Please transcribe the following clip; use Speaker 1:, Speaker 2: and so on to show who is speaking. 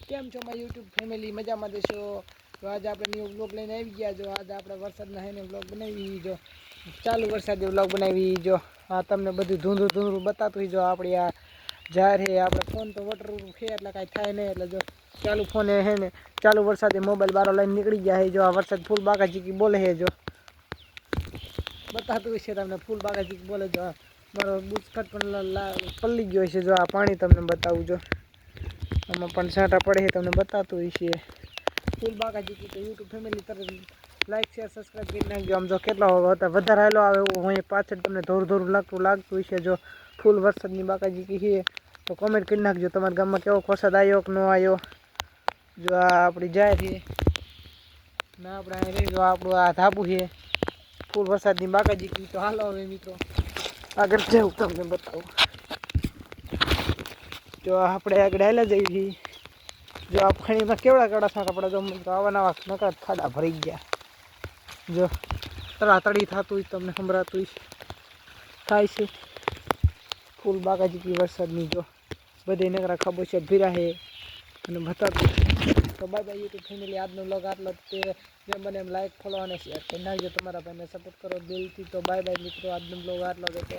Speaker 1: કેમ છો મારી યુટ્યુબ ફેમિલી? મજામાં દેશો? તો આજે આપણે ન્યૂ બ્લોગ લઈને આવી ગયા. જો આજે આપણે વરસાદના હેને બ્લોગ બનાવી. જો ચાલુ વરસાદી બ્લોગ બનાવી. જો આ તમને બધું ધૂંધું ધૂંધું બતાતું. જો આપણે આ જાહેર હે, આપણે ફોન તો વોટરપ્રૂફ છે એટલે કાંઈ થાય નહીં. એટલે જો ચાલુ ફોન હે ને ચાલુ વરસાદે મોબાઈલ બારો લઈને નીકળી ગયા છે. જો આ વરસાદ ફૂલ બાગાજીકી બોલે છે. જો બતાતું છે તમને ફૂલ બાગાજીકી બોલે. જો મારો બુસ્કટ પણ પલ્લી ગયો છે. જો આ પાણી તમને બતાવું. જો આમાં પણ છાંટા પડે છે, તમને બતાતું હોય છે ફૂલ બાગાજીકી. તો યુટ્યુબ ફેમિલી તરફ લાઈક શેર સબસ્ક્રાઈબ કરી નાખજો. આમ જો કેટલો વધારે હાલો આવે એવું હોય પાછળ તમને થોડું થોડું લાગતું હોય છે. જો ફૂલ વરસાદની બાગાજીકી છે તો કોમેન્ટ કરી નાખજો તમારા ગામમાં કેવો વરસાદ આવ્યો કે ન આવ્યો. જો આ આપણી જાય છે ના આપણે અહીં જો આપણું આ ધાબુ છે ફૂલ વરસાદની બાગાજીકી. તો હાલો હવે મિત્રો આગળ જવું તમને બતાવું. જો આપણે આગળ હાલ્યા જઈએ છીએ. જો આ ખણીમાં કેવડા છાંટા પડે. જો મિત્રો આવા નવા નકરા ખાડા ભરી ગયા. જો તળાતળી થતું હોય તમને સંભળાતું થાય છે ફૂલ બાગાજીકી વરસાદની. જો બધે નકરા ખાબોચિયા ભીરા છે અને બતાતું. તો બાય બાય યુટ્યુબ ફેમિલી. આજનો વ્લોગ આટલો તે જેમ બને એમ લાઈક ફોલો અને શેર કરી નાખજો. તમારા ભાઈને સપોર્ટ કરો દિલથી. તો બાય બાય મિત્રો. આજનો વ્લોગ આટલો જ હતો.